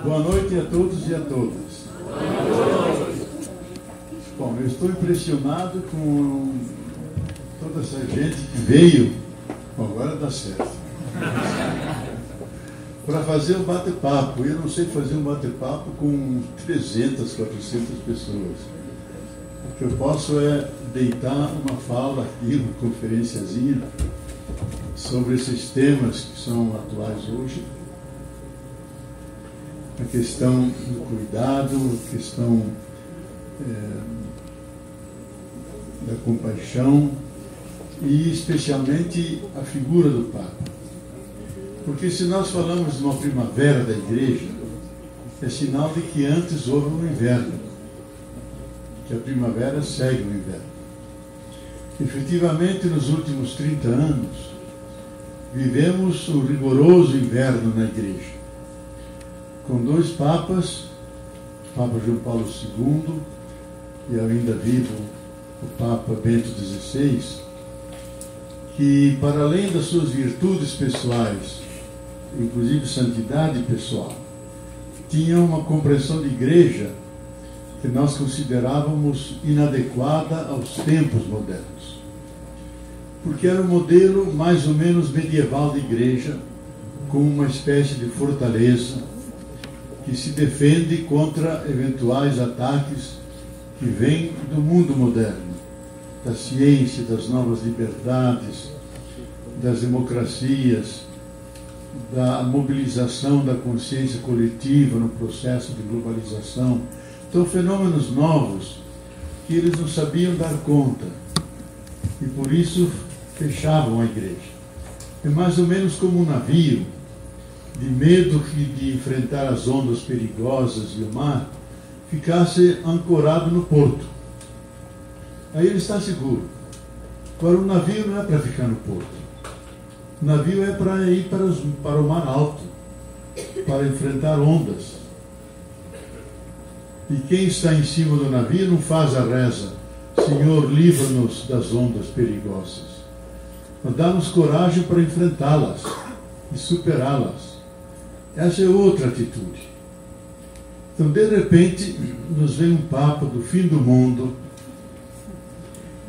Boa noite a todos e a todas. Bom, eu estou impressionado com toda essa gente que veio, bom, agora dá certo, para fazer um bate-papo. Eu não sei fazer um bate-papo com 300, 400 pessoas. O que eu posso é deitar uma fala aqui, uma conferenciazinha, sobre esses temas que são atuais hoje. A questão do cuidado, a questão da compaixão e especialmente a figura do Papa. Porque se nós falamos de uma primavera da Igreja, é sinal de que antes houve um inverno, que a primavera segue o inverno. Efetivamente, nos últimos 30 anos, vivemos um rigoroso inverno na Igreja, com dois papas, o Papa João Paulo II e ainda vivo o Papa Bento XVI, que, para além das suas virtudes pessoais, inclusive santidade pessoal, tinha uma compreensão de igreja que nós considerávamos inadequada aos tempos modernos. Porque era um modelo mais ou menos medieval de igreja, com uma espécie de fortaleza que se defende contra eventuais ataques que vêm do mundo moderno, da ciência, das novas liberdades, das democracias, da mobilização da consciência coletiva no processo de globalização. Então, fenômenos novos que eles não sabiam dar conta e, por isso, fechavam a igreja. É mais ou menos como um navio, de medo de enfrentar as ondas perigosas e o mar, ficasse ancorado no porto. Aí ele está seguro. Agora, o navio não é para ficar no porto. O navio é para ir para o mar alto, para enfrentar ondas. E quem está em cima do navio não faz a reza: Senhor, livra-nos das ondas perigosas. Mas dá-nos coragem para enfrentá-las e superá-las. Essa é outra atitude. Então, de repente, nos vem um Papa do fim do mundo,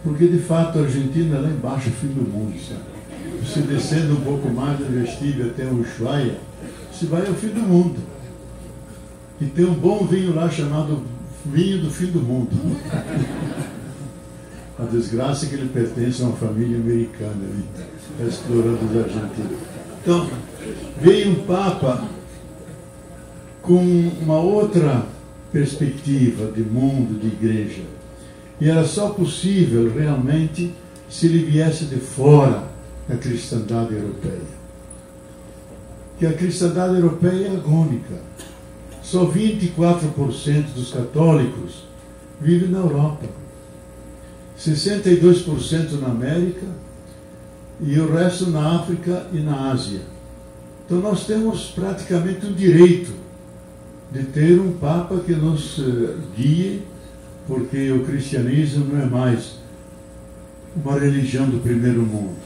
porque, de fato, a Argentina é lá embaixo, o fim do mundo, sabe? Você descendo um pouco mais da Vestíbia até o Ushuaia, você vai ao fim do mundo. E tem um bom vinho lá chamado vinho do fim do mundo. A desgraça é que ele pertence a uma família americana, está explorando os argentinos. Então, veio um Papa com uma outra perspectiva de mundo, de igreja. E era só possível, realmente, se ele viesse de fora da cristandade europeia. Que a cristandade europeia é agônica. Só 24% dos católicos vivem na Europa. 62% na América e o resto na África e na Ásia. Então nós temos praticamente o direito de ter um Papa que nos guie, porque o cristianismo não é mais uma religião do primeiro mundo.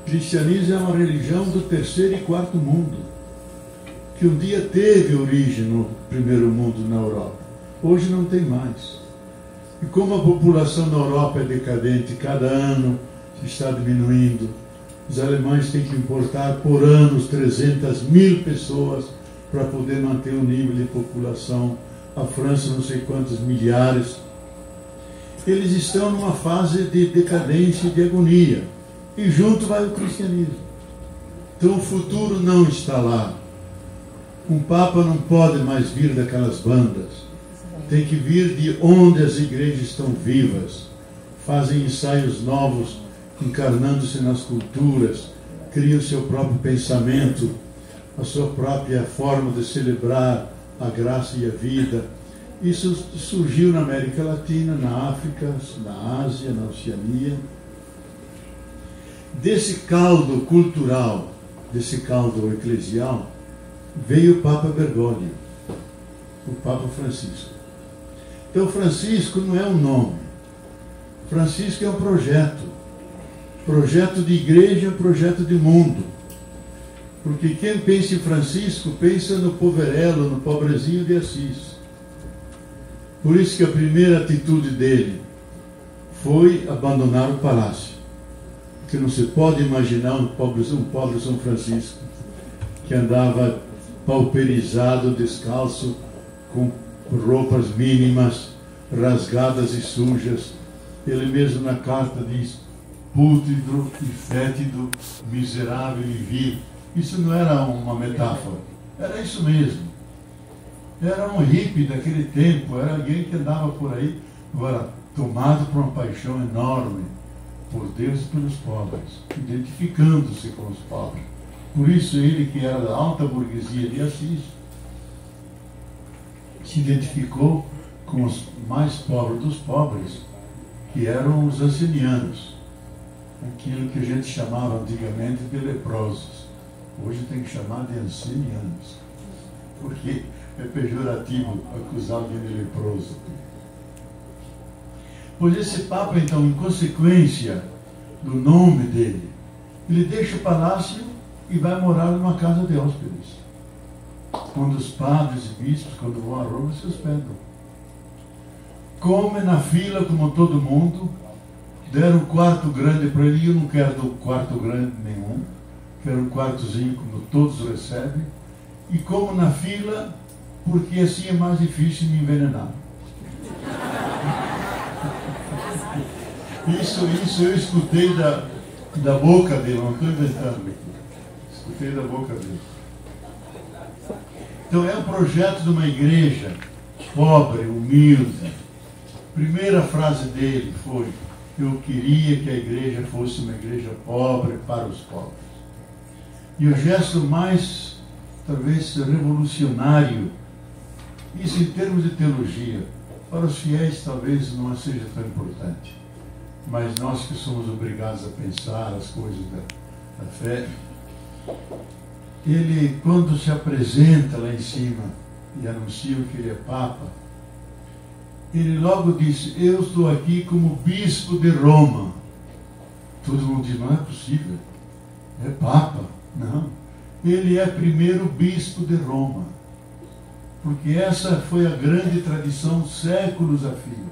O cristianismo é uma religião do terceiro e quarto mundo, que um dia teve origem no primeiro mundo na Europa. Hoje não tem mais. E como a população na Europa é decadente, cada ano está diminuindo, os alemães têm que importar por ano 300 mil pessoas para poder manter o nível de população. A França, não sei quantos milhares. Eles estão numa fase de decadência e de agonia. E junto vai o cristianismo. Então o futuro não está lá. Um Papa não pode mais vir daquelas bandas. Tem que vir de onde as igrejas estão vivas. Fazem ensaios novos, encarnando-se nas culturas, criam o seu próprio pensamento, a sua própria forma de celebrar a graça e a vida. Isso surgiu na América Latina, na África, na Ásia, na Oceania. Desse caldo cultural, desse caldo eclesial, veio o Papa Bergoglio, o Papa Francisco. Então, Francisco não é um nome. Francisco é um projeto. Projeto de igreja, projeto de mundo. Porque quem pensa em Francisco, pensa no poverelo, no pobrezinho de Assis. Por isso que a primeira atitude dele foi abandonar o palácio. Porque não se pode imaginar um pobre São Francisco que andava pauperizado, descalço, com roupas mínimas, rasgadas e sujas. Ele mesmo na carta diz: pútrido e fétido, miserável e vil. Isso não era uma metáfora, era isso mesmo. Era um hippie daquele tempo, era alguém que andava por aí, agora tomado por uma paixão enorme por Deus e pelos pobres, identificando-se com os pobres. Por isso ele, que era da alta burguesia de Assis, se identificou com os mais pobres dos pobres, que eram os ancenianos, aquilo que a gente chamava antigamente de leprosos. Hoje tem que chamar de ancenianos, porque é pejorativo acusar alguém de leproso. Pois esse Papa, então, em consequência do nome dele, ele deixa o palácio e vai morar numa casa de hóspedes, onde os padres e bispos, quando vão a Roma, se hospedam. Come na fila como todo mundo, deram um quarto grande para ele. Eu não quero quarto grande nenhum, quero um quartozinho como todos recebem, e como na fila, porque assim é mais difícil me envenenar. Isso eu escutei da boca dele, não estou inventando aqui. Escutei da boca dele. Então é um projeto de uma igreja pobre, humilde. Primeira frase dele foi: eu queria que a igreja fosse uma igreja pobre para os pobres. E o gesto mais, talvez, revolucionário, isso em termos de teologia, para os fiéis talvez não seja tão importante, mas nós que somos obrigados a pensar as coisas da fé, ele, quando se apresenta lá em cima e anuncia que ele é Papa, ele logo disse: eu estou aqui como bispo de Roma. Todo mundo diz: não é possível, é Papa. Não, ele é primeiro bispo de Roma, porque essa foi a grande tradição séculos a fio,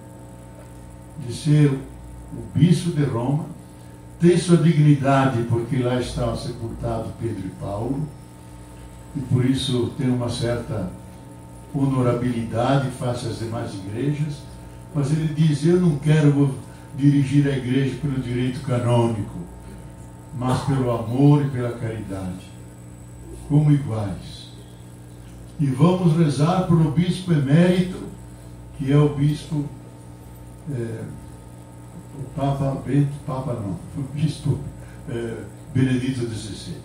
de ser o bispo de Roma, ter sua dignidade, porque lá estava sepultado Pedro e Paulo, e por isso tem uma certa honorabilidade face às demais igrejas. Mas ele diz: eu não quero dirigir a igreja pelo direito canônico, mas pelo amor e pela caridade, como iguais. E vamos rezar pelo bispo emérito, que é o bispo o bispo Benedito XVI.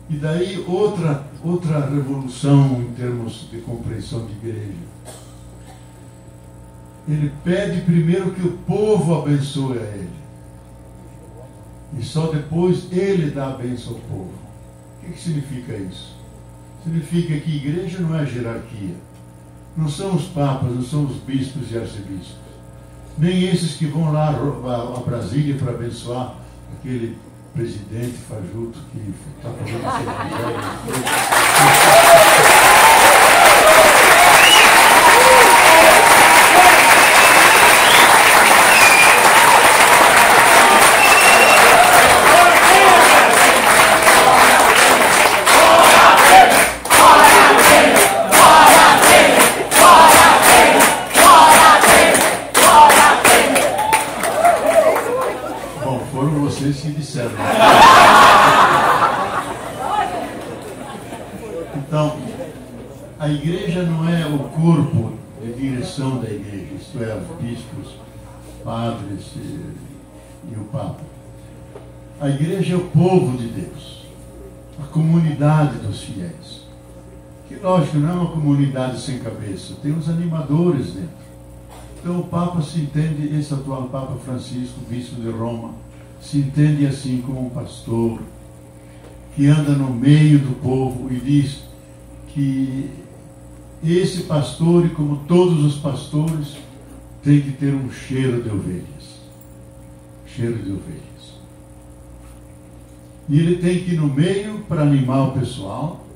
E daí outra revolução em termos de compreensão de igreja. Ele pede primeiro que o povo abençoe a ele, e só depois ele dá a bênção ao povo. O que significa isso? Significa que igreja não é jerarquia. Não são os papas, não são os bispos e arcebispos, nem esses que vão lá a Brasília para abençoar aquele presidente fajuto que está fazendo seu que disseram. Então, a igreja não é o corpo de direção da igreja, isto é, os bispos, padres e o Papa. A igreja é o povo de Deus, a comunidade dos fiéis. Que, lógico, não é uma comunidade sem cabeça, tem os animadores dentro. Então, o Papa se entende, esse atual Papa Francisco, bispo de Roma, se entende assim como um pastor que anda no meio do povo e diz que esse pastor, e como todos os pastores, tem que ter um cheiro de ovelhas. Cheiro de ovelhas. E ele tem que ir no meio para animar o pessoal,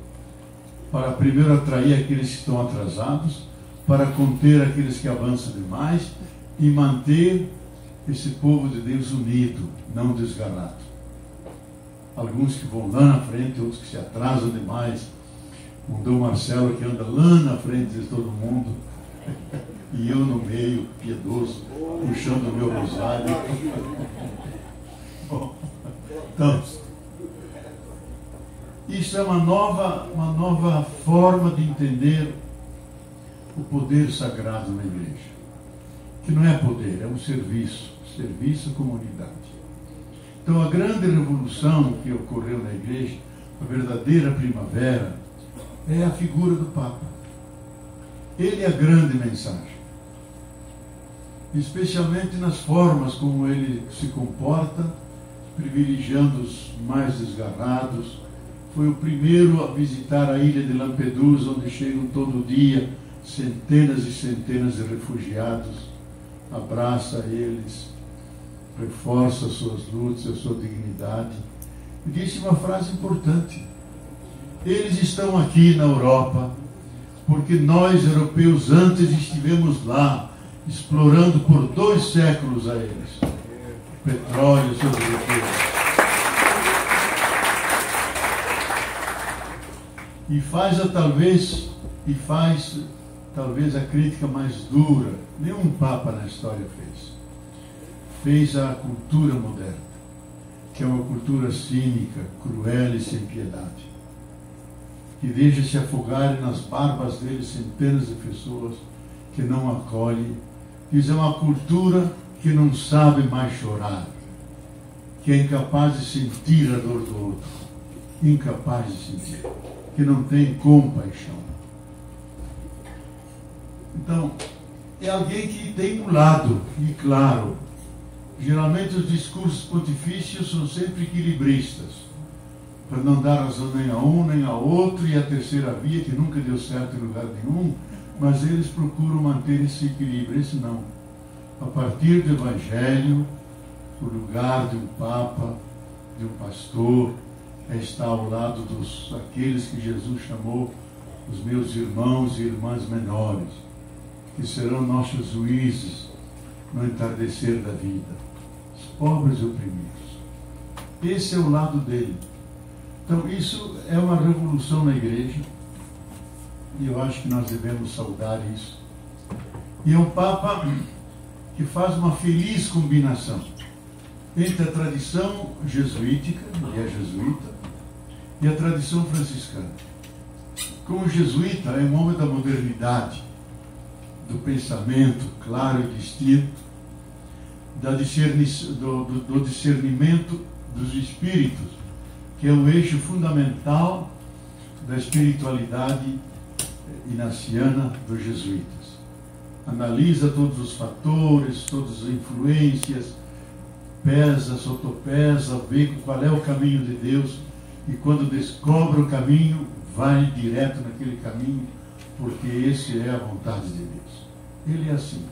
para primeiro atrair aqueles que estão atrasados, para conter aqueles que avançam demais e manter esse povo de Deus unido, não desgarrado. Alguns que vão lá na frente, outros que se atrasam demais. Um Dom Marcelo que anda lá na frente de todo mundo e eu no meio, piedoso, puxando o meu rosário. Bom, então, isso é uma nova forma de entender o poder sagrado na igreja. Que não é poder, é um serviço comunidade. Então a grande revolução que ocorreu na igreja, a verdadeira primavera, é a figura do Papa. Ele é a grande mensagem. Especialmente nas formas como ele se comporta, privilegiando os mais desgarrados. Foi o primeiro a visitar a ilha de Lampedusa, onde chegam todo dia centenas e centenas de refugiados. Abraça eles, reforça as suas lutas, a sua dignidade. E disse uma frase importante: eles estão aqui na Europa porque nós, europeus, antes estivemos lá, explorando por 2 séculos a eles. Petróleo, seus europeus. E faz talvez a crítica mais dura. Nenhum Papa na história fez a cultura moderna, que é uma cultura cínica, cruel e sem piedade, que deixa se afogarem nas barbas deles centenas de pessoas, que não acolhe. Diz, é uma cultura que não sabe mais chorar, que é incapaz de sentir a dor do outro, incapaz de sentir, que não tem compaixão. Então, é alguém que tem um lado, e claro, geralmente os discursos pontifícios são sempre equilibristas, para não dar razão nem a um nem a outro, e a terceira via, que nunca deu certo em lugar nenhum, mas eles procuram manter esse equilíbrio. Esse não. A partir do Evangelho, o lugar de um Papa, de um pastor, é estar ao lado daqueles que Jesus chamou os meus irmãos e irmãs menores, que serão nossos juízes no entardecer da vida, os pobres e oprimidos. Esse é o lado dele. Então isso é uma revolução na igreja, e eu acho que nós devemos saudar isso. E é um Papa que faz uma feliz combinação entre a tradição jesuítica, ele é jesuíta, e a tradição franciscana. Como jesuíta, é um homem da modernidade, do pensamento claro e distinto, do discernimento dos espíritos, que é o eixo fundamental da espiritualidade inaciana dos jesuítas. Analisa todos os fatores, todas as influências, pesa, sotopesa, vê qual é o caminho de Deus, e quando descobre o caminho, vai direto naquele caminho, porque esse é a vontade de Deus. Ele é assim.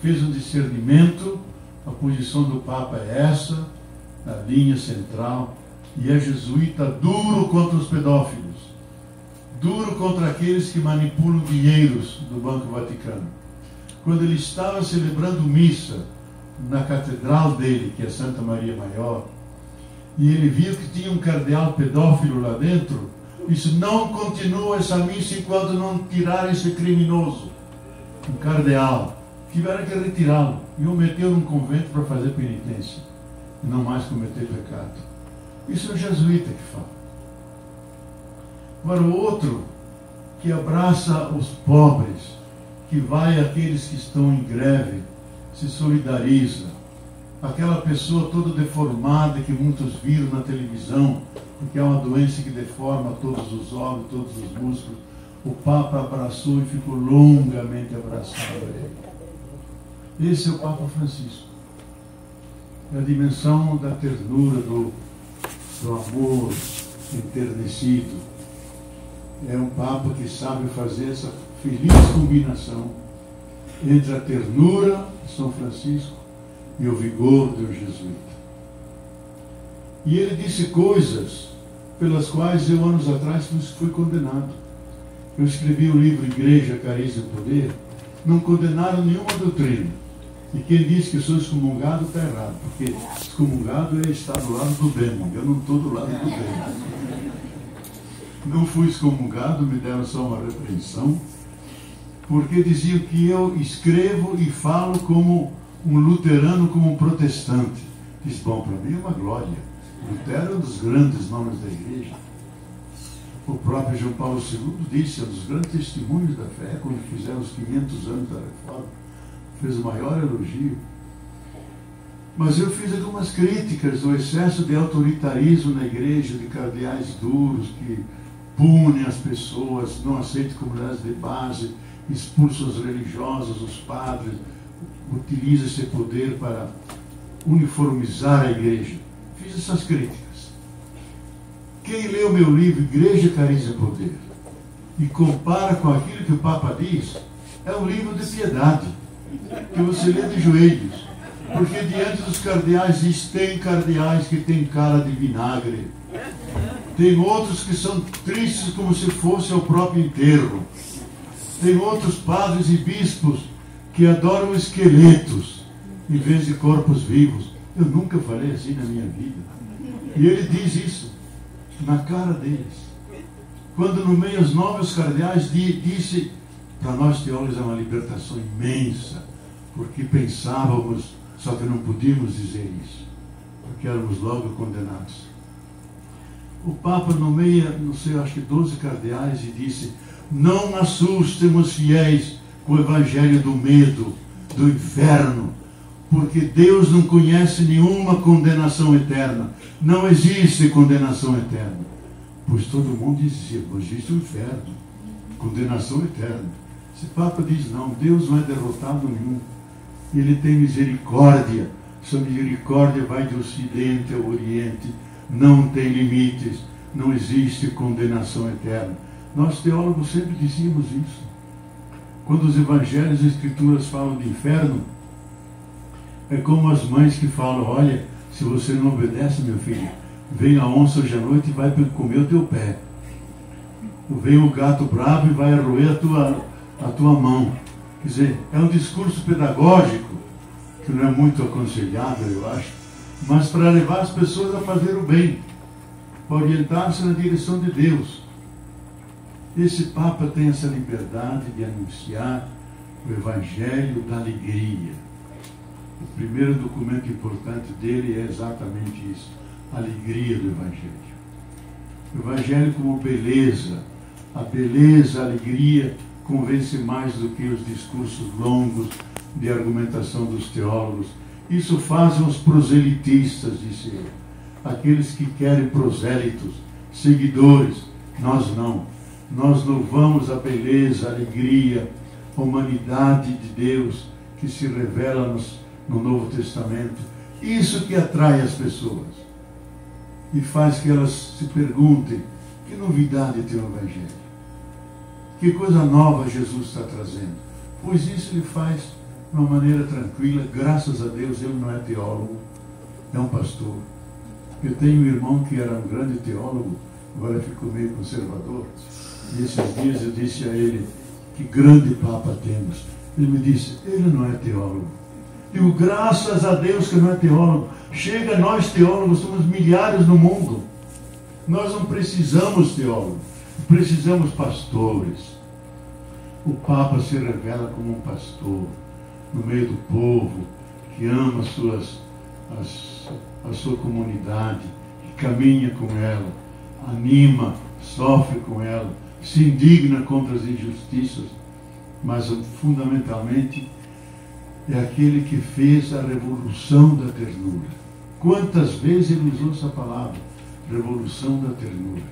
Fez um discernimento, a posição do Papa é essa, na linha central, e é jesuíta duro contra os pedófilos, duro contra aqueles que manipulam dinheiros do Banco Vaticano. Quando ele estava celebrando missa na catedral dele, que é Santa Maria Maior, e ele viu que tinha um cardeal pedófilo lá dentro, disse, não continua essa missa enquanto não tirar esse criminoso. Um cardeal. Tiveram que retirá-lo e o meteu num convento para fazer penitência e não mais cometer pecado. Isso é o jesuíta que fala. Agora o outro, que abraça os pobres, que vai àqueles que estão em greve, se solidariza. Aquela pessoa toda deformada que muitos viram na televisão, porque é uma doença que deforma todos os órgãos, todos os músculos. O Papa abraçou e ficou longamente abraçado a ele. Esse é o Papa Francisco. É a dimensão da ternura, do amor enternecido. É um Papa que sabe fazer essa feliz combinação entre a ternura de São Francisco e o vigor do jesuíta. E ele disse coisas pelas quais eu, anos atrás, fui condenado. Eu escrevi o livro Igreja, Carisma e Poder. Não condenaram nenhuma doutrina. E quem diz que sou excomungado está errado, porque excomungado é estar do lado do demo. Eu não estou do lado do demo. Não fui excomungado, me deram só uma repreensão, porque diziam que eu escrevo e falo como um luterano, como um protestante. Diz, bom, para mim é uma glória. Lutero é um dos grandes nomes da igreja. O próprio João Paulo II disse, é um dos grandes testemunhos da fé, quando fizeram os 500 anos da Reforma. Fez o maior elogio. Mas eu fiz algumas críticas do excesso de autoritarismo na igreja, de cardeais duros que punem as pessoas, não aceitam comunidades de base, expulsam os religiosos, os padres, utiliza esse poder para uniformizar a igreja. Fiz essas críticas. Quem lê o meu livro Igreja, Carisma e Poder e compara com aquilo que o Papa diz, é um livro de piedade, que você lê de joelhos, porque diante dos cardeais diz, tem cardeais que têm cara de vinagre, tem outros que são tristes como se fosse o próprio enterro, tem outros padres e bispos que adoram esqueletos em vez de corpos vivos. Eu nunca falei assim na minha vida. E ele diz isso na cara deles. Quando no meio os novos cardeais disse, para nós teólogos é uma libertação imensa, porque pensávamos, só que não podíamos dizer isso, porque éramos logo condenados. O Papa nomeia, não sei, acho que 12 cardeais e disse, não assustem os fiéis com o evangelho do medo, do inferno, porque Deus não conhece nenhuma condenação eterna. Não existe condenação eterna. Pois todo mundo dizia, existe o inferno, condenação eterna. Esse Papa diz, não, Deus não é derrotado nenhum. Ele tem misericórdia. Sua misericórdia vai de ocidente ao oriente. Não tem limites. Não existe condenação eterna. Nós teólogos sempre dizíamos isso. Quando os evangelhos e as escrituras falam de inferno, é como as mães que falam, olha, se você não obedece, meu filho, vem a onça hoje à noite e vai comer o teu pé. Vem o gato bravo e vai roer a tua mão. Quer dizer, é um discurso pedagógico, que não é muito aconselhável, eu acho, mas para levar as pessoas a fazer o bem, para orientar-se na direção de Deus. Esse Papa tem essa liberdade de anunciar o Evangelho da alegria. O primeiro documento importante dele é exatamente isso, a alegria do Evangelho. O Evangelho como beleza, a beleza, a alegria convence mais do que os discursos longos de argumentação dos teólogos. Isso fazem os proselitistas, disse ele, aqueles que querem prosélitos, seguidores. Nós não. Nós louvamos a beleza, a alegria, a humanidade de Deus que se revela no Novo Testamento. Isso que atrai as pessoas e faz que elas se perguntem, que novidade tem o Evangelho? Que coisa nova Jesus está trazendo? Pois isso ele faz de uma maneira tranquila, graças a Deus. Ele não é teólogo, é um pastor. Eu tenho um irmão que era um grande teólogo, agora ficou meio conservador, e esses dias eu disse a ele, que grande Papa temos. Ele me disse, ele não é teólogo. Digo, graças a Deus que não é teólogo. Chega, nós teólogos, somos milhares no mundo. Nós não precisamos teólogos, precisamos pastores. O Papa se revela como um pastor no meio do povo, que ama a sua comunidade, que caminha com ela, anima, sofre com ela, se indigna contra as injustiças, mas fundamentalmente é aquele que fez a revolução da ternura. Quantas vezes ele usou essa palavra, revolução da ternura.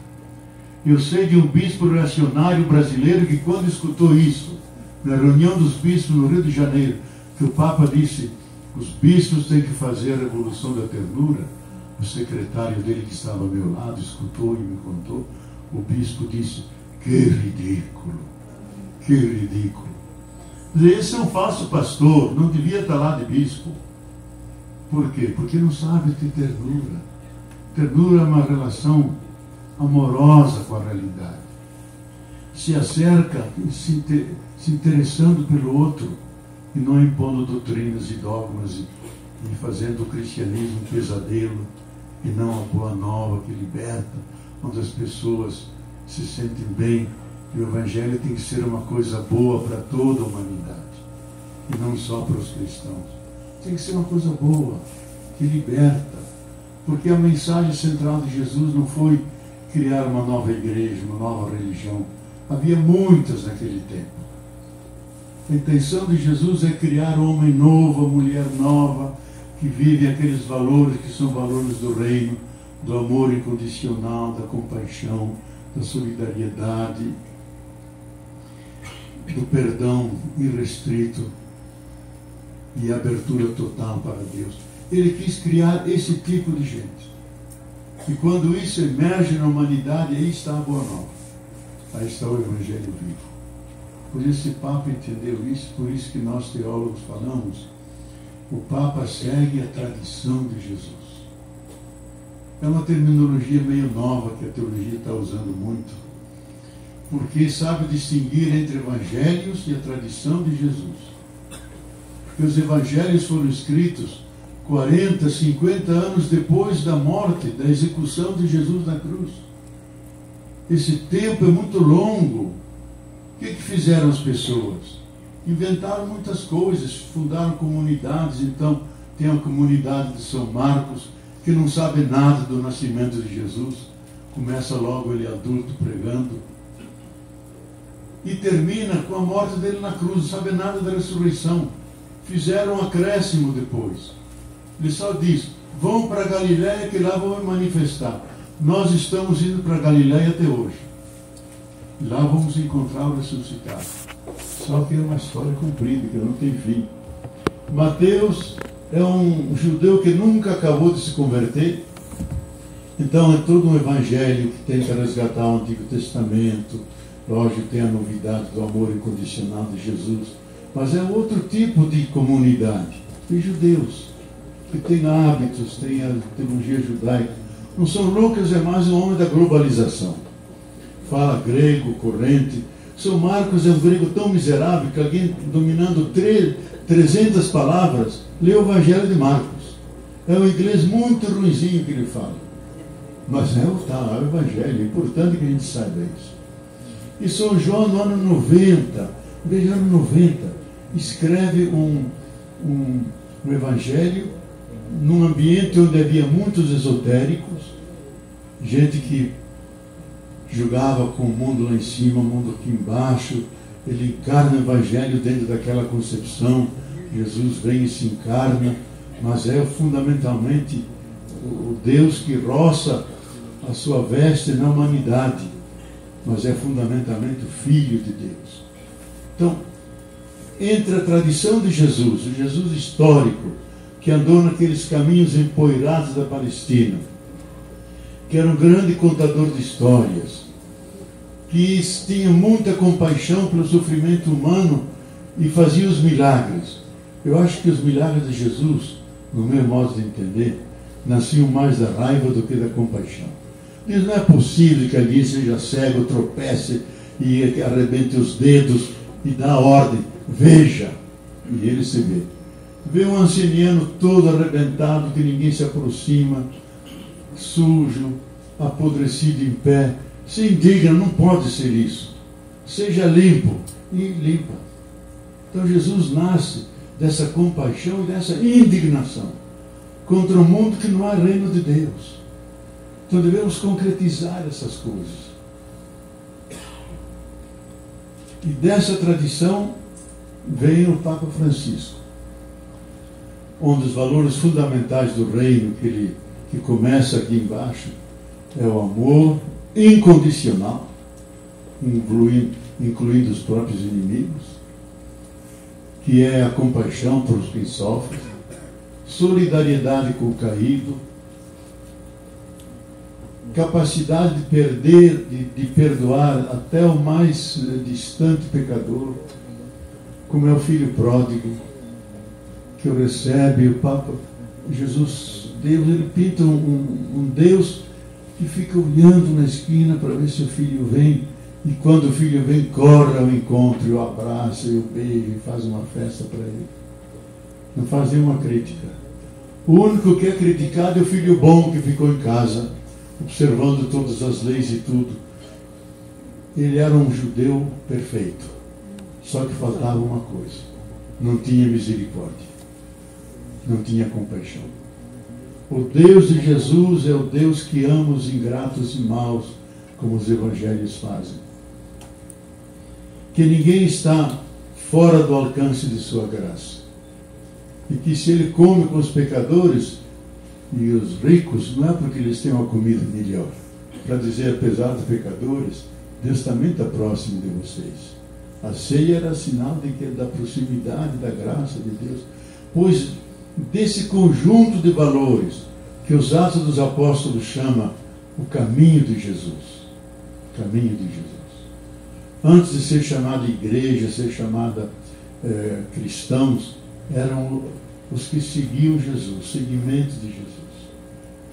Eu sei de um bispo reacionário brasileiro que, quando escutou isso, na reunião dos bispos no Rio de Janeiro, que o Papa disse, os bispos têm que fazer a revolução da ternura, o secretário dele que estava ao meu lado escutou e me contou, o bispo disse, que ridículo, que ridículo. Esse é um falso pastor, não devia estar lá de bispo. Por quê? Porque não sabe ter ternura. Ternura é uma relação amorosa com a realidade. Se acerca se interessando pelo outro e não impondo doutrinas e dogmas e fazendo o cristianismo um pesadelo e não a boa nova que liberta, onde as pessoas se sentem bem. E o Evangelho tem que ser uma coisa boa para toda a humanidade e não só para os cristãos. Tem que ser uma coisa boa, que liberta, porque a mensagem central de Jesus não foi criar uma nova igreja, uma nova religião. Havia muitas naquele tempo. A intenção de Jesus é criar um homem novo, uma mulher nova, que vive aqueles valores que são valores do reino, do amor incondicional, da compaixão, da solidariedade, do perdão irrestrito e abertura total para Deus. Ele quis criar esse tipo de gente. E quando isso emerge na humanidade, aí está a boa nova. Aí está o Evangelho vivo. Por isso esse Papa entendeu isso, por isso que nós teólogos falamos, o Papa segue a tradição de Jesus. É uma terminologia meio nova que a teologia está usando muito, porque sabe distinguir entre evangelhos e a tradição de Jesus. Porque os evangelhos foram escritos 40, 50 anos depois da morte, da execução de Jesus na cruz. Esse tempo é muito longo. O que fizeram as pessoas? Inventaram muitas coisas, fundaram comunidades. Então tem a comunidade de São Marcos, que não sabe nada do nascimento de Jesus, começa logo ele adulto pregando, e termina com a morte dele na cruz, não sabe nada da ressurreição. Fizeram um acréscimo depois. Ele só diz: vão para Galiléia que lá vão me manifestar. Nós estamos indo para Galiléia até hoje. Lá vamos encontrar o ressuscitado. Só que é uma história comprida, que não tem fim. Mateus é um judeu que nunca acabou de se converter. Então é todo um evangelho que tenta resgatar o Antigo Testamento. Lógico, tem a novidade do amor incondicional de Jesus. Mas é outro tipo de comunidade. Tem judeus que têm hábitos, têm a teologia judaica. Não São Lucas é mais um homem da globalização. Fala grego, corrente. São Marcos é um grego tão miserável que alguém dominando 300 palavras lê o Evangelho de Marcos. É um inglês muito ruinzinho que ele fala. Mas é o Evangelho, é importante que a gente saiba isso. E São João, no ano 90, veja, ano 90, escreve um Evangelho num ambiente onde havia muitos esotéricos, gente que julgava com o mundo lá em cima, o mundo aqui embaixo. Ele encarna o Evangelho dentro daquela concepção. Jesus vem e se encarna, mas é fundamentalmente o Deus que roça a sua veste na humanidade, mas é fundamentalmente o Filho de Deus. Então, entre a tradição de Jesus, o Jesus histórico, que andou naqueles caminhos empoeirados da Palestina, que era um grande contador de histórias, que tinha muita compaixão pelo sofrimento humano e fazia os milagres. Eu acho que os milagres de Jesus, no meu modo de entender, nasciam mais da raiva do que da compaixão. Diz: não é possível que alguém seja cego, tropece e arrebente os dedos e dá a ordem, veja, e ele se vê. Vê um anciano todo arrebentado, que ninguém se aproxima, sujo, apodrecido em pé. Se indigna, não pode ser isso. Seja limpo, e limpa. Então Jesus nasce dessa compaixão e dessa indignação contra um mundo que não há reino de Deus. Então devemos concretizar essas coisas. E dessa tradição vem o Papa Francisco, onde os valores fundamentais do reino que começa aqui embaixo é o amor incondicional, incluindo os próprios inimigos, que é a compaixão por quem sofre, solidariedade com o caído, capacidade de perdoar até o mais distante pecador, como é o filho pródigo, que o recebe. O Papa Jesus, Deus, ele pinta um Deus que fica olhando na esquina para ver se o filho vem, e quando o filho vem, corre ao encontro, e o abraça, e o beija, e faz uma festa para ele. Não faz nenhuma crítica. O único que é criticado é o filho bom que ficou em casa, observando todas as leis e tudo. Ele era um judeu perfeito, só que faltava uma coisa: não tinha misericórdia, não tinha compaixão. O Deus de Jesus é o Deus que ama os ingratos e maus, como os evangelhos fazem. Que ninguém está fora do alcance de sua graça. E que se ele come com os pecadores e os ricos, não é porque eles têm uma comida melhor. Para dizer, apesar dos pecadores, Deus também está próximo de vocês. A ceia era sinal da proximidade, da graça de Deus. Pois desse conjunto de valores que os Atos dos Apóstolos chama o caminho de Jesus. Caminho de Jesus. Antes de ser chamada igreja, ser chamada cristãos, eram os que seguiam Jesus, o seguimento de Jesus.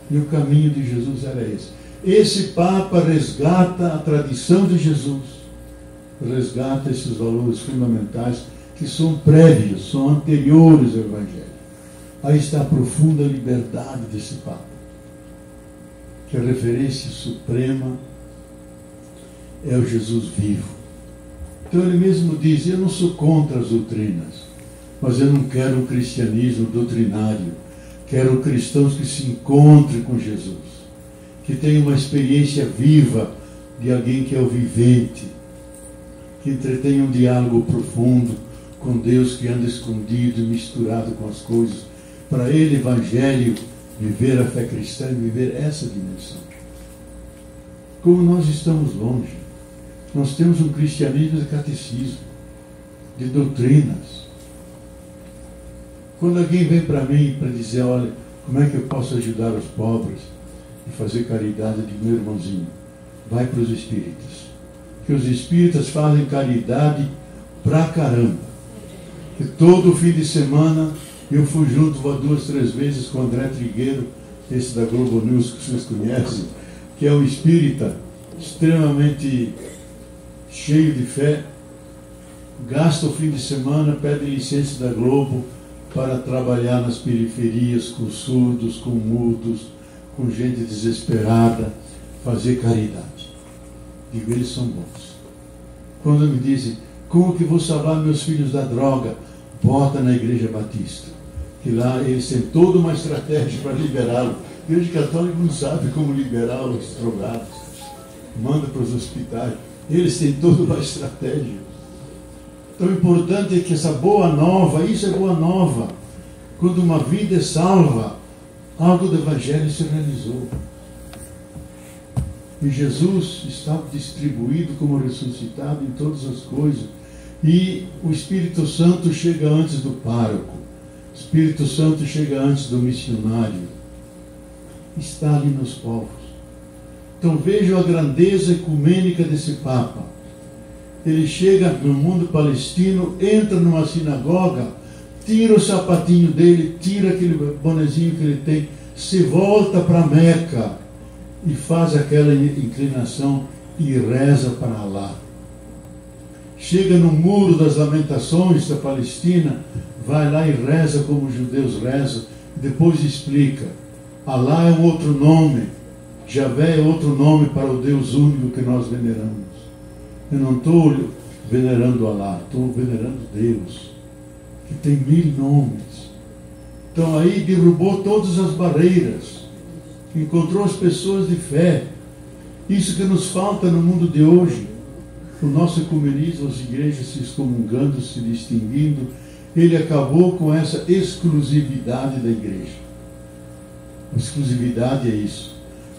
E o caminho de Jesus era esse. Esse Papa resgata a tradição de Jesus, resgata esses valores fundamentais que são prévios, são anteriores ao Evangelho. Aí está a profunda liberdade desse Papa, que a referência suprema é o Jesus vivo. Então ele mesmo diz: eu não sou contra as doutrinas, mas eu não quero um cristianismo doutrinário. Quero cristãos que se encontrem com Jesus, que tenham uma experiência viva de alguém que é o vivente, que entretenha um diálogo profundo com Deus, que anda escondido e misturado com as coisas. Para ele, Evangelho, viver a fé cristã e viver essa dimensão. Como nós estamos longe. Nós temos um cristianismo de catecismo, de doutrinas. Quando alguém vem para mim para dizer: olha, como é que eu posso ajudar os pobres e fazer caridade? De meu irmãozinho, vai para os espíritas. Que os espíritas fazem caridade pra caramba. Que todo fim de semana eu fui junto 2, 3 vezes com o André Trigueiro, esse da Globo News que vocês conhecem, que é um espírita extremamente cheio de fé, gasta o fim de semana, pede licença da Globo para trabalhar nas periferias com surdos, com mudos, com gente desesperada, fazer caridade. Digo, eles são bons. Quando me dizem: como que vou salvar meus filhos da droga? Bota na Igreja Batista, que lá eles têm toda uma estratégia para liberá-lo. A Igreja Católica não sabe como liberar os drogados, manda para os hospitais. Eles têm toda uma estratégia. Então o importante é que essa boa nova, isso é boa nova. Quando uma vida é salva, algo do Evangelho se realizou. E Jesus está distribuído como ressuscitado em todas as coisas. E o Espírito Santo chega antes do pároco. O Espírito Santo chega antes do missionário. Está ali nos povos. Então vejam a grandeza ecumênica desse Papa. Ele chega no mundo palestino, entra numa sinagoga, tira o sapatinho dele, tira aquele bonezinho que ele tem, se volta para Meca e faz aquela inclinação e reza para Alá. Chega no Muro das Lamentações da Palestina, vai lá e reza como os judeus rezam, depois explica: Alá é um outro nome, Javé é outro nome para o Deus único que nós veneramos. Eu não estou venerando Alá, estou venerando Deus, que tem 1000 nomes. Então aí derrubou todas as barreiras, encontrou as pessoas de fé. Isso que nos falta no mundo de hoje. O nosso ecumenismo, as igrejas se excomungando, se distinguindo, ele acabou com essa exclusividade da igreja. A exclusividade é isso.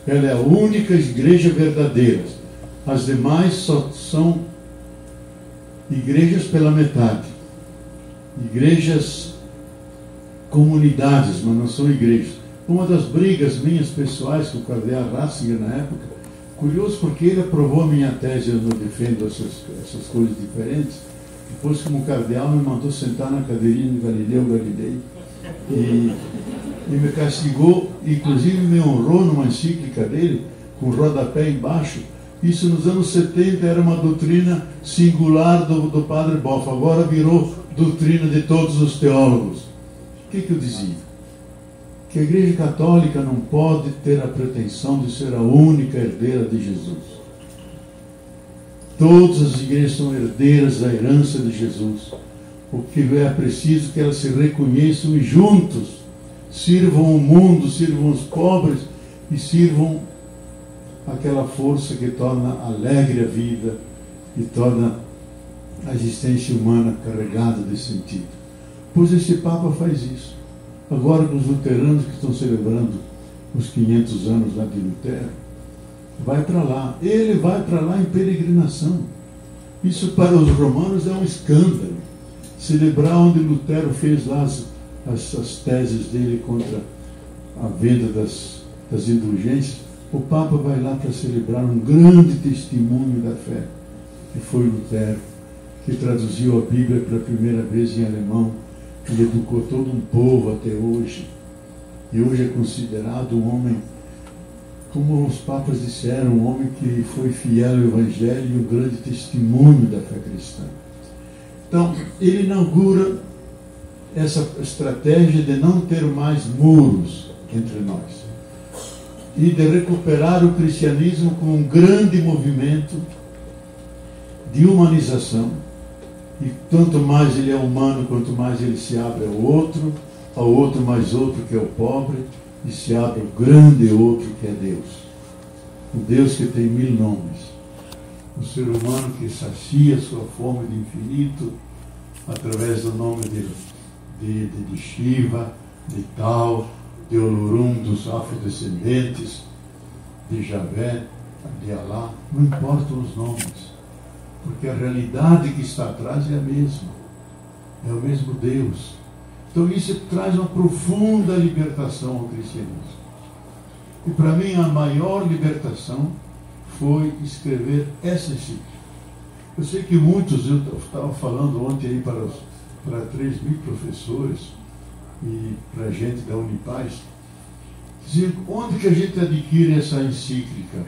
Ela é a única igreja verdadeira. As demais só são igrejas pela metade. Igrejas, comunidades, mas não são igrejas. Uma das brigas minhas pessoais com o cardeal Ratzinger na época, curioso porque ele aprovou a minha tese, eu não defendo essas coisas diferentes. Depois, como cardeal, me mandou sentar na cadeirinha de Galileu Galilei. e me castigou, inclusive me honrou numa encíclica dele, com rodapé embaixo. Isso nos anos 70 era uma doutrina singular do padre Boff, agora virou doutrina de todos os teólogos. O que eu dizia? Que a Igreja Católica não pode ter a pretensão de ser a única herdeira de Jesus. Todas as igrejas são herdeiras da herança de Jesus. O que é preciso que elas se reconheçam e juntos sirvam o mundo, sirvam os pobres e sirvam aquela força que torna alegre a vida e torna a existência humana carregada de sentido. Pois esse Papa faz isso. Agora com os luteranos que estão celebrando os 500 anos lá de Lutero, vai para lá. Ele vai para lá em peregrinação. Isso para os romanos é um escândalo. Celebrar onde Lutero fez lá as teses dele contra a venda das indulgências. O Papa vai lá para celebrar um grande testemunho da fé, que foi Lutero, que traduziu a Bíblia pela primeira vez em alemão, que educou todo um povo até hoje. E hoje é considerado um homem, como os papas disseram, um homem que foi fiel ao Evangelho e um grande testemunho da fé cristã. Então, ele inaugura essa estratégia de não ter mais muros entre nós e de recuperar o cristianismo com um grande movimento de humanização. E quanto mais ele é humano, quanto mais ele se abre ao outro mais outro que é o pobre, e se abre o grande outro que é Deus. O Deus que tem 1000 nomes. O ser humano que sacia sua fome de infinito através do nome de Shiva, de Tao, de Olorum, dos afrodescendentes, de Javé, de Alá. Não importam os nomes, porque a realidade que está atrás é a mesma. É o mesmo Deus. Então isso traz uma profunda libertação ao cristianismo. E para mim a maior libertação foi escrever essa encíclica. Eu sei que muitos, eu estava falando ontem aí para 3.000 professores e para gente da Unipaz, diziam, onde que a gente adquire essa encíclica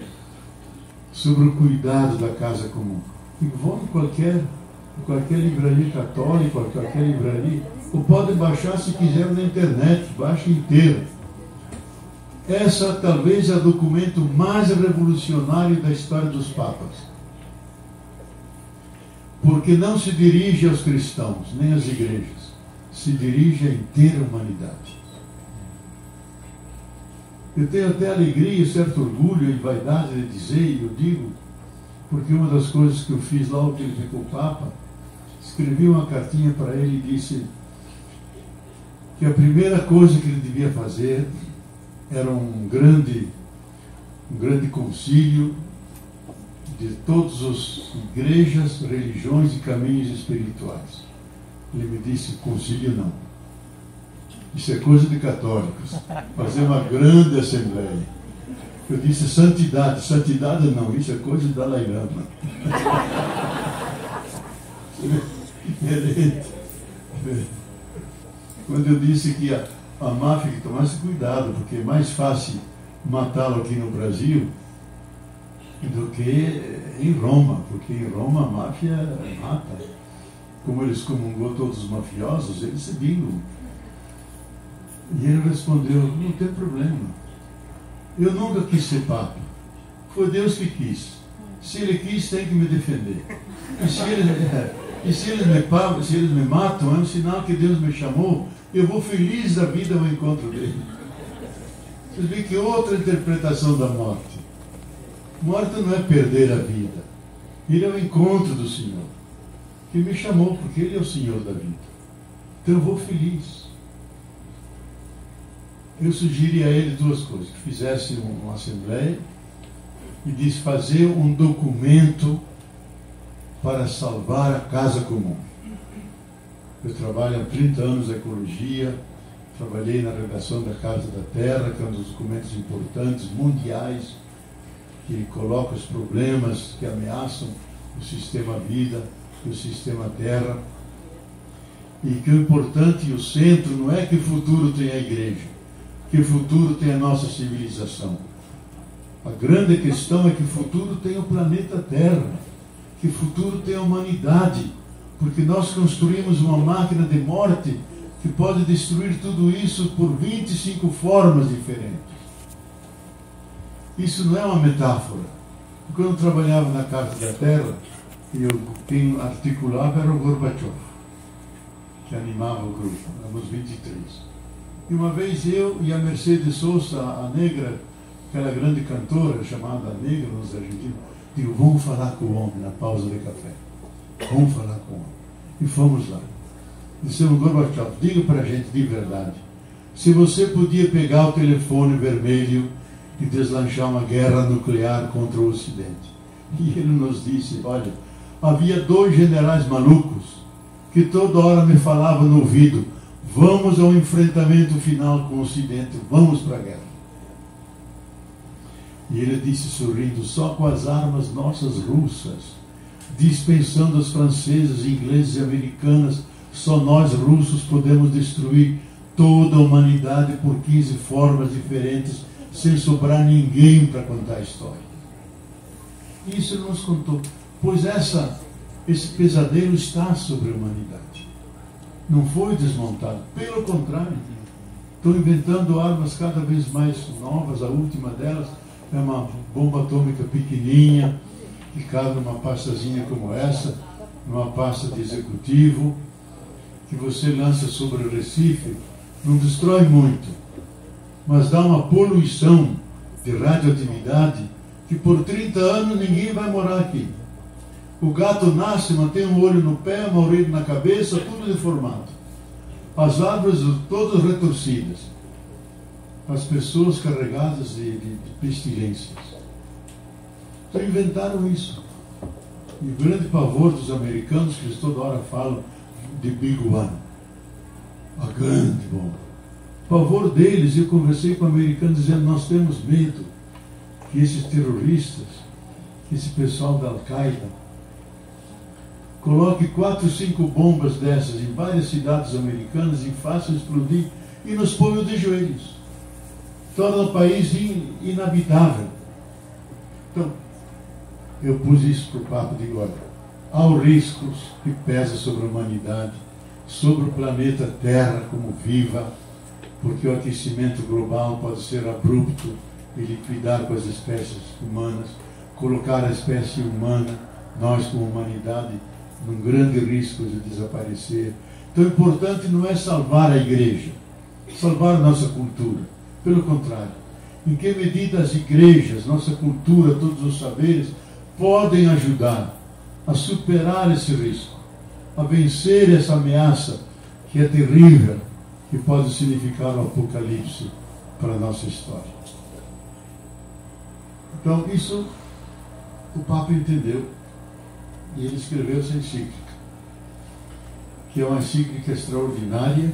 sobre o cuidado da casa comum? E vão em qualquer livraria católica, qualquer livraria, ou podem baixar se quiser na internet, baixa inteira. Essa talvez é o documento mais revolucionário da história dos papas. Porque não se dirige aos cristãos, nem às igrejas. Se dirige à inteira humanidade. Eu tenho até alegria e certo orgulho e vaidade de dizer, e eu digo, porque uma das coisas que eu fiz lá, o que ele ficou Papa, escrevi uma cartinha para ele e disse que a primeira coisa que ele devia fazer era um grande concílio de todas as igrejas, religiões e caminhos espirituais. Ele me disse, concílio não. Isso é coisa de católicos. Fazer uma grande assembleia. Eu disse, santidade. Santidade não, isso é coisa de Dalai Lama. Quando eu disse que a máfia que tomasse cuidado, porque é mais fácil matá-lo aqui no Brasil do que em Roma, porque em Roma a máfia mata. Como ele excomungou todos os mafiosos, eles se vingam. E ele respondeu, não tem problema. Eu nunca quis ser papa. Foi Deus que quis. Se ele quis, tem que me defender. E se eles me matam, é um sinal que Deus me chamou. Eu vou feliz da vida ao encontro dele. Vocês veem que outra interpretação da morte. Morte não é perder a vida. Ele é o encontro do Senhor. Que me chamou, porque Ele é o Senhor da vida. Então eu vou feliz. Eu sugeri a ele duas coisas. Que fizesse uma assembleia e disse fazer um documento para salvar a casa comum. Eu trabalho há 30 anos na ecologia, trabalhei na redação da Casa da Terra, que é um dos documentos importantes, mundiais, que coloca os problemas que ameaçam o sistema vida e o sistema Terra. E que o importante e o centro não é que o futuro tem a igreja. que futuro tem a nossa civilização. A grande questão é que futuro tem o planeta Terra, que futuro tem a humanidade, porque nós construímos uma máquina de morte que pode destruir tudo isso por 25 formas diferentes. Isso não é uma metáfora. Quando eu trabalhava na Carta da Terra, quem articulava era o Gorbachev, que animava o grupo, éramos 23. E uma vez eu e a Mercedes Sosa, a negra, aquela grande cantora chamada negra nos argentinos, digo, vamos falar com o homem na pausa de café. Vamos falar com o homem. E fomos lá. Dissemos, Gorbachev, diga para a gente de verdade, se você podia pegar o telefone vermelho e deslanchar uma guerra nuclear contra o Ocidente. E ele nos disse, olha, havia 2 generais malucos que toda hora me falavam no ouvido, vamos ao enfrentamento final com o Ocidente, vamos para a guerra. E ele disse sorrindo, só com as armas nossas russas, dispensando as francesas, ingleses e americanas, só nós russos podemos destruir toda a humanidade por 15 formas diferentes, sem sobrar ninguém para contar a história. Isso ele nos contou. Pois esse pesadelo está sobre a humanidade. Não foi desmontado. Pelo contrário, estão inventando armas cada vez mais novas. A última delas é uma bomba atômica pequenininha, que cabe numa pastazinha como essa, numa pasta de executivo, que você lança sobre o Recife, não destrói muito, mas dá uma poluição de radioatividade que por 30 anos ninguém vai morar aqui. O gato nasce, mas tem um olho no pé, uma orelha na cabeça, tudo deformado. As árvores todas retorcidas. As pessoas carregadas de pestilências. Então inventaram isso. E o grande pavor dos americanos, que eles toda hora falam de Big One, a grande bomba. O pavor deles, eu conversei com americanos dizendo, nós temos medo que esses terroristas, esse pessoal da Al-Qaeda, coloque 4 ou 5 bombas dessas em várias cidades americanas e façam explodir e nos ponham de joelhos. Torna o país inabitável. Então, eu pus isso para o papo de agora. Há riscos que pesam sobre a humanidade, sobre o planeta Terra como viva, porque o aquecimento global pode ser abrupto e liquidar com as espécies humanas, colocar a espécie humana, nós como humanidade, num grande risco de desaparecer. Então o importante não é salvar a igreja, salvar a nossa cultura. Pelo contrário, em que medida as igrejas, nossa cultura, todos os saberes, podem ajudar a superar esse risco, a vencer essa ameaça que é terrível, que pode significar o apocalipse para a nossa história. Então, isso o Papa entendeu e ele escreveu essa encíclica, que é uma encíclica extraordinária,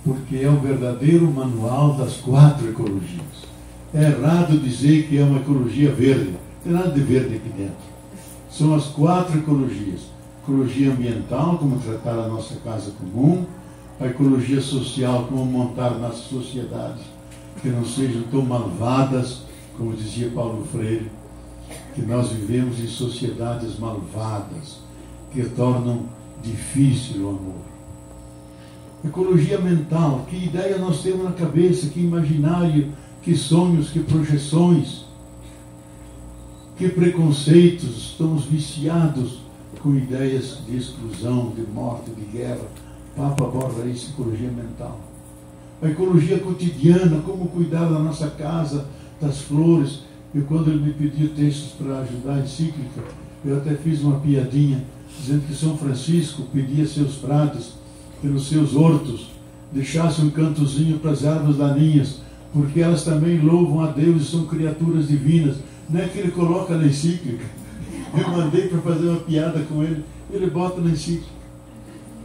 porque é um verdadeiro manual das 4 ecologias. É errado dizer que é uma ecologia verde, não tem nada de verde aqui dentro. São as 4 ecologias. Ecologia ambiental, como tratar a nossa casa comum, a ecologia social, como montar nossas sociedades que não sejam tão malvadas, como dizia Paulo Freire, que nós vivemos em sociedades malvadas, que tornam difícil o amor. Ecologia mental, que ideia nós temos na cabeça, que imaginário, que sonhos, que projeções, que preconceitos, estamos viciados com ideias de exclusão, de morte, de guerra. O Papa aborda isso, ecologia mental. A ecologia cotidiana, como cuidar da nossa casa, das flores. E quando ele me pediu textos para ajudar a encíclica, eu até fiz uma piadinha, dizendo que São Francisco pedia seus frades, que nos seus hortos deixassem um cantozinho para as ervas daninhas, porque elas também louvam a Deus e são criaturas divinas. Não é que ele coloca na encíclica. Eu mandei para fazer uma piada com ele, ele bota na encíclica,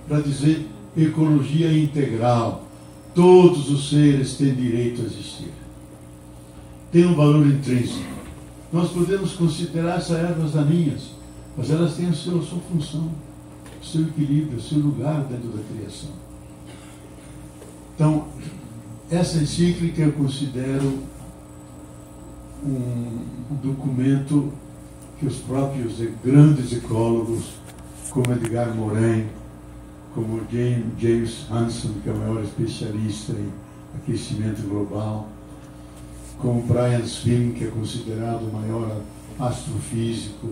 para dizer ecologia integral. Todos os seres têm direito a existir. Tem um valor intrínseco. Nós podemos considerar essas ervas daninhas, mas elas têm a sua função, o seu equilíbrio, o seu lugar dentro da criação. Então, Essa encíclica eu considero um documento que os próprios grandes ecólogos, como Edgar Morin, como James Hansen, que é o maior especialista em aquecimento global, como Brian Swift, que é considerado o maior astrofísico,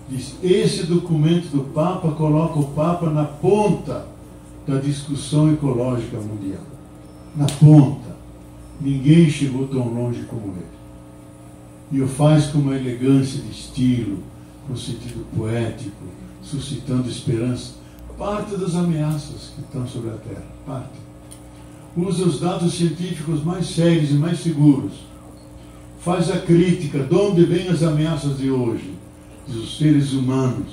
diz: esse documento do Papa coloca o Papa na ponta da discussão ecológica mundial. Na ponta. Ninguém chegou tão longe como ele. E o faz com uma elegância de estilo, com sentido poético, suscitando esperança. Parte das ameaças que estão sobre a Terra. Parte. Usa os dados científicos mais sérios e mais seguros. Faz a crítica de onde vêm as ameaças de hoje. Dos seres humanos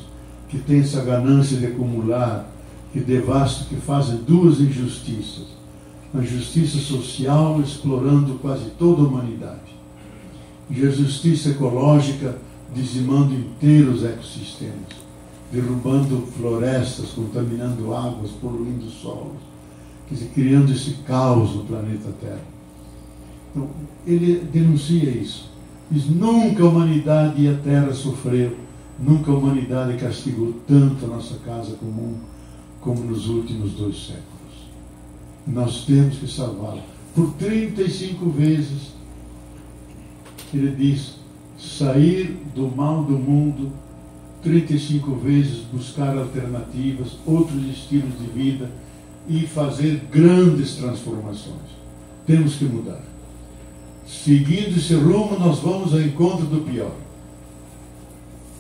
que têm essa ganância de acumular, que devastam, que fazem duas injustiças. A justiça social explorando quase toda a humanidade. E a justiça ecológica dizimando inteiros ecossistemas, derrubando florestas, contaminando águas, poluindo solos, quer dizer, criando esse caos no planeta Terra. Então, ele denuncia isso. Diz: nunca a humanidade e a Terra sofreu, nunca a humanidade castigou tanto a nossa casa comum como nos últimos 2 séculos. Nós temos que salvá-la. Por 35 vezes, ele diz: sair do mal do mundo, 35 vezes buscar alternativas, outros estilos de vida e fazer grandes transformações. Temos que mudar. Seguindo esse rumo, nós vamos ao encontro do pior.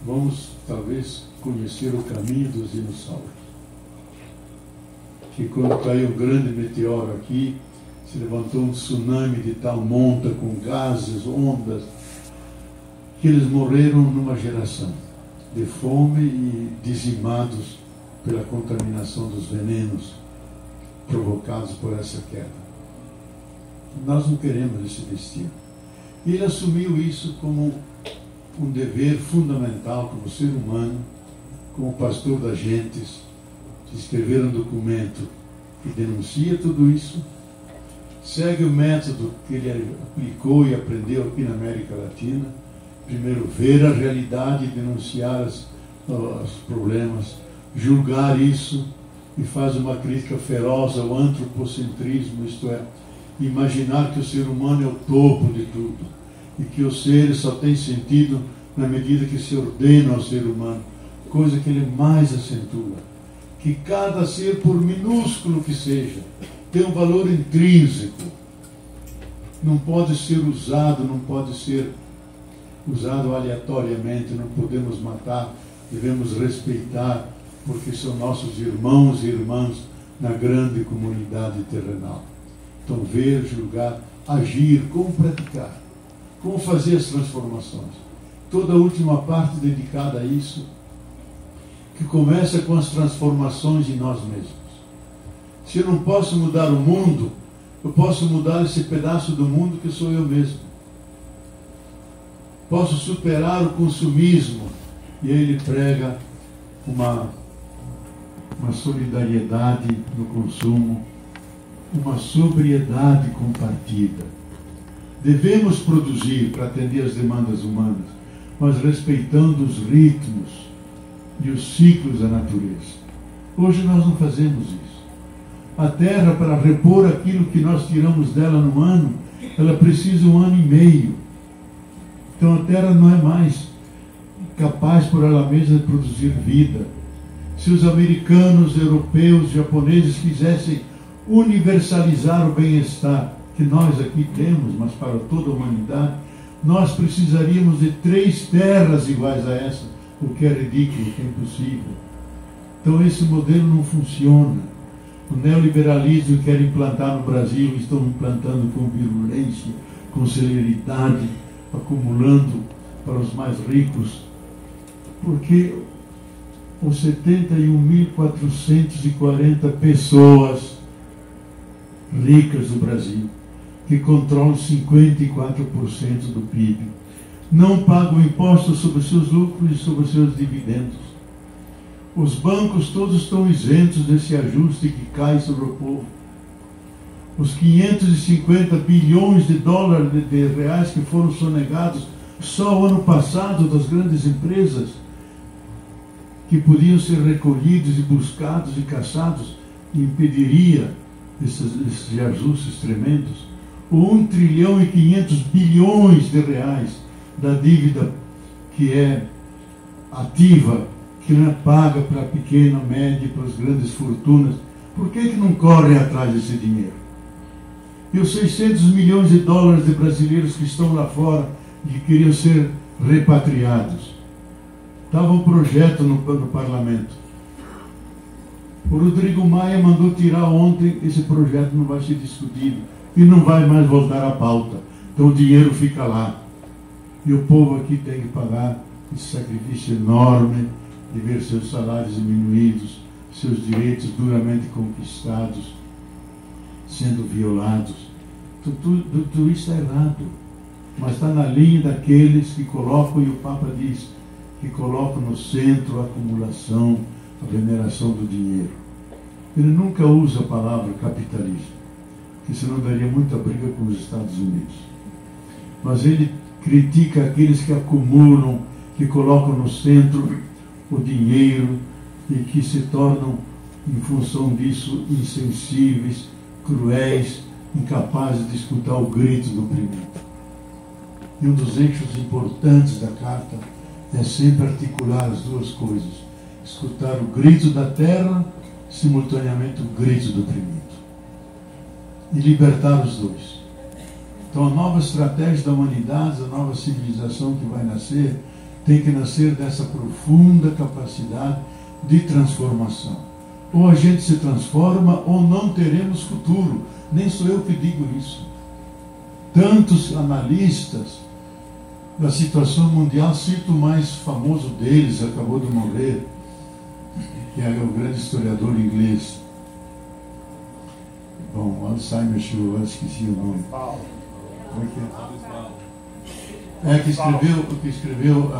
Vamos, talvez, conhecer o caminho dos dinossauros. Que quando caiu um grande meteoro aqui, se levantou um tsunami de tal monta, com gases, ondas, que eles morreram numa geração de fome e dizimados pela contaminação dos venenos provocados por essa queda. Nós não queremos esse destino. E ele assumiu isso como um dever fundamental como ser humano, como pastor das gentes, de escrever um documento que denuncia tudo isso, segue o método que ele aplicou e aprendeu aqui na América Latina. Primeiro, ver a realidade e denunciar os problemas, julgar isso, e faz uma crítica feroz ao antropocentrismo, isto é, imaginar que o ser humano é o topo de tudo, e que os seres só têm sentido na medida que se ordenam ao ser humano, coisa que ele mais acentua. Que cada ser, por minúsculo que seja, tem um valor intrínseco. Não pode ser usado, não pode ser usado aleatoriamente, não podemos matar, devemos respeitar, porque são nossos irmãos e irmãs na grande comunidade terrenal. Então, ver, julgar, agir, como praticar, como fazer as transformações. Toda a última parte dedicada a isso, que começa com as transformações em nós mesmos. Se eu não posso mudar o mundo, eu posso mudar esse pedaço do mundo que sou eu mesmo. Posso superar o consumismo. E aí ele prega uma solidariedade no consumo, uma sobriedade compartida. Devemos produzir para atender às demandas humanas, mas respeitando os ritmos e os ciclos da natureza. Hoje nós não fazemos isso. A Terra, para repor aquilo que nós tiramos dela no ano, ela precisa 1 ano e meio. Então a Terra não é mais capaz por ela mesma de produzir vida. Se os americanos, europeus, japoneses quisessem universalizar o bem-estar que nós aqui temos, mas para toda a humanidade, nós precisaríamos de 3 terras iguais a essa, o que é ridículo, o que é impossível. Então esse modelo não funciona. O neoliberalismo que quer implantar no Brasil, estão implantando com virulência, com celeridade, acumulando para os mais ricos, porque os 71.440 pessoas ricas do Brasil, que controlam 54% do PIB, não pagam impostos sobre seus lucros e sobre seus dividendos. Os bancos todos estão isentos desse ajuste que cai sobre o povo. os 550 bilhões de dólares de reais que foram sonegados só o ano passado das grandes empresas, que podiam ser recolhidos e buscados e caçados, e impediria esses ajustes tremendos. O 1 trilhão e 500 bilhões de reais da dívida que é ativa, que não é paga para a pequena, média e para as grandes fortunas. Por que não correm atrás desse dinheiro? E os 600 milhões de dólares de brasileiros que estão lá fora e que queriam ser repatriados. Estava um projeto no parlamento. O Rodrigo Maia mandou tirar ontem, esse projeto não vai ser discutido e não vai mais voltar à pauta. Então o dinheiro fica lá. E o povo aqui tem que pagar esse sacrifício enorme de ver seus salários diminuídos, seus direitos duramente conquistados sendo violados. Tudo isso é errado. Mas está na linha daqueles que colocam, e o Papa diz, que colocam no centro a acumulação, a veneração do dinheiro. Ele nunca usa a palavra capitalismo, que senão daria muita briga com os Estados Unidos. Mas ele critica aqueles que acumulam, que colocam no centro o dinheiro e que se tornam, em função disso, insensíveis, cruéis, incapazes de escutar o grito do oprimido. E um dos eixos importantes da carta é sempre articular as duas coisas: escutar o grito da terra, simultaneamente o grito do oprimido, e libertar os dois. Então a nova estratégia da humanidade, a nova civilização que vai nascer, tem que nascer dessa profunda capacidade de transformação. Ou a gente se transforma ou não teremos futuro. Nem sou eu que digo isso. Tantos analistas da situação mundial, cito o mais famoso deles, acabou de morrer, que é o grande historiador inglês. Bom, Alzheimer chegou, eu esqueci o nome. Como é que escreveu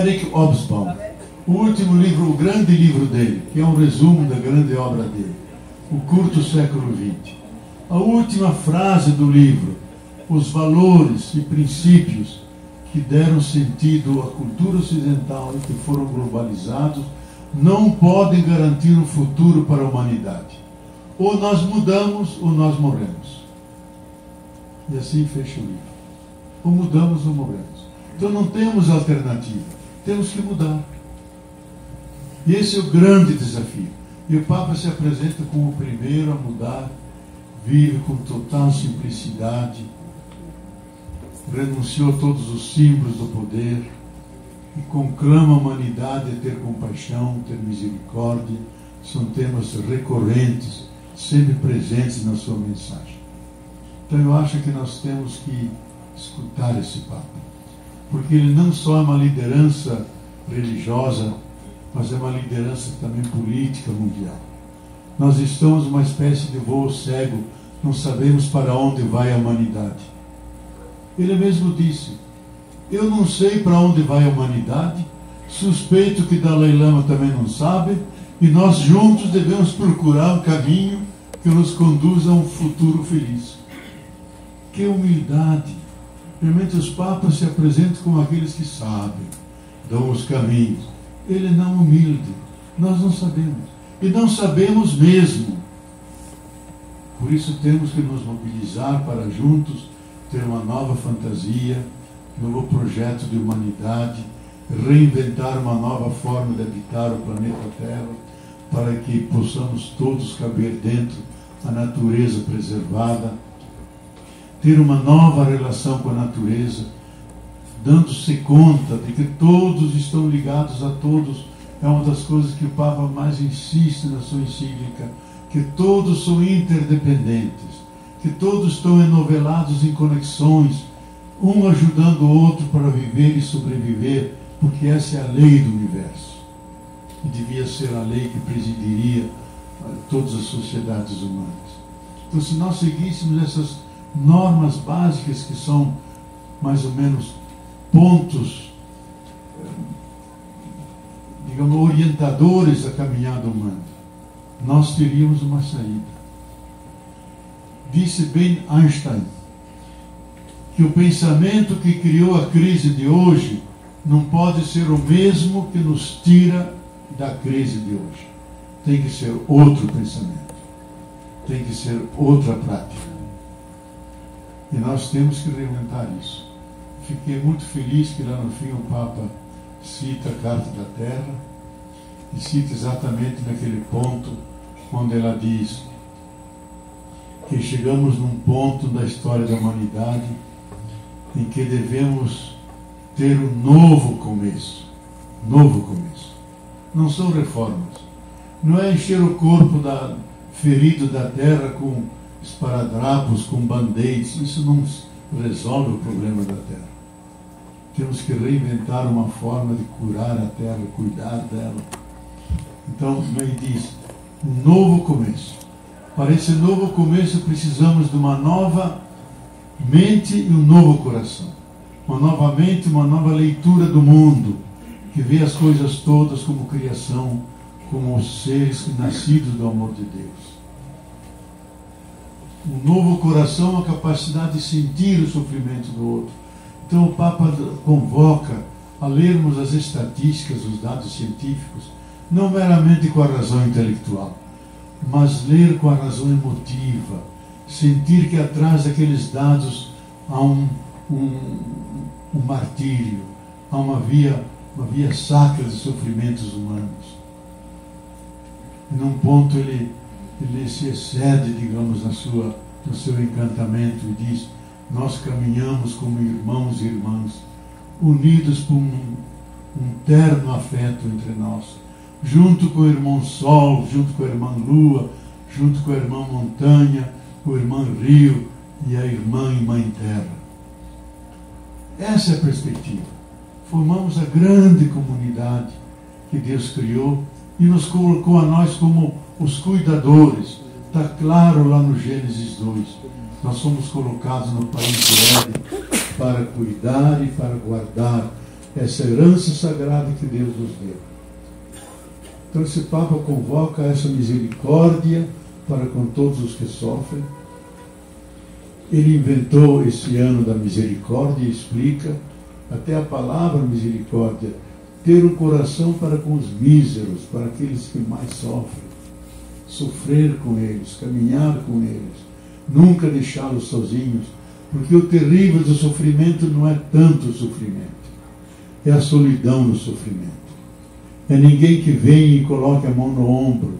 Eric Hobsbawm. O último livro, o grande livro dele, que é um resumo da grande obra dele, O Curto Século XX. A última frase do livro: os valores e princípios que deram sentido à cultura ocidental e que foram globalizados não podem garantir um futuro para a humanidade. Ou nós mudamos ou nós morremos. E assim fecha o livro. Ou mudamos ou morremos. Então não temos alternativa. Temos que mudar. E esse é o grande desafio. E o Papa se apresenta como o primeiro a mudar, vive com total simplicidade, renunciou a todos os símbolos do poder e conclama a humanidade a ter compaixão, ter misericórdia. São temas recorrentes, sempre presentes na sua mensagem. Então eu acho que nós temos que escutar esse Papa, porque ele não só é uma liderança religiosa, mas é uma liderança também política mundial. Nós estamos numa espécie de voo cego, não sabemos para onde vai a humanidade. Ele mesmo disse: eu não sei para onde vai a humanidade, suspeito que Dalai Lama também não sabe, e nós juntos devemos procurar um caminho que nos conduza a um futuro feliz. Que humildade! Realmente os papas se apresentam como aqueles que sabem, dão os caminhos. Ele não é humilde, nós não sabemos. E não sabemos mesmo. Por isso temos que nos mobilizar para juntos ter uma nova fantasia, um novo projeto de humanidade, reinventar uma nova forma de habitar o planeta Terra, para que possamos todos caber dentro da natureza preservada, ter uma nova relação com a natureza, dando-se conta de que todos estão ligados a todos. É uma das coisas que o Papa mais insiste na sua encíclica, que todos são interdependentes, que todos estão enovelados em conexões, um ajudando o outro para viver e sobreviver, porque essa é a lei do universo. E devia ser a lei que presidiria todas as sociedades humanas. Então, se nós seguíssemos essas normas básicas, que são mais ou menos pontos, digamos, orientadores da caminhada humana, nós teríamos uma saída. Disse Ben Einstein que o pensamento que criou a crise de hoje não pode ser o mesmo que nos tira da crise de hoje. Tem que ser outro pensamento. Tem que ser outra prática. E nós temos que reinventar isso. Fiquei muito feliz que lá no fim o Papa cita a Carta da Terra e cita exatamente naquele ponto onde ela diz que chegamos num ponto da história da humanidade em que devemos ter um novo começo. Novo começo. Não são reformas. Não é encher o corpo ferido da terra com esparadrapos, com band-aids. Isso não resolve o problema da terra. Temos que reinventar uma forma de curar a terra, cuidar dela. Então, ele diz, um novo começo. Para esse novo começo precisamos de uma nova mente e um novo coração. Uma nova mente, uma nova leitura do mundo, que vê as coisas todas como criação, como os seres nascidos do amor de Deus. Um novo coração, a capacidade de sentir o sofrimento do outro. Então o Papa convoca a lermos as estatísticas, os dados científicos, não meramente com a razão intelectual, mas ler com a razão emotiva, sentir que atrás daqueles dados há um martírio, há uma via sacra de sofrimentos humanos. E num ponto ele se excede, digamos, no seu encantamento e diz: nós caminhamos como irmãos e irmãs, unidos por um terno afeto entre nós, junto com o irmão Sol, junto com a irmã Lua, junto com a irmã Montanha, o irmão Rio e a irmã e Mãe Terra. Essa é a perspectiva. Formamos a grande comunidade que Deus criou e nos colocou a nós como os cuidadores. Está claro lá no Gênesis 2. Nós somos colocados no país do Éden para cuidar e para guardar essa herança sagrada que Deus nos deu. Então esse Papa convoca essa misericórdia para com todos os que sofrem. Ele inventou esse ano da misericórdia e explica até a palavra misericórdia, ter um coração para com os míseros, para aqueles que mais sofrem, sofrer com eles, caminhar com eles, nunca deixá-los sozinhos, porque o terrível do sofrimento não é tanto o sofrimento, é a solidão do sofrimento. É ninguém que vem e coloque a mão no ombro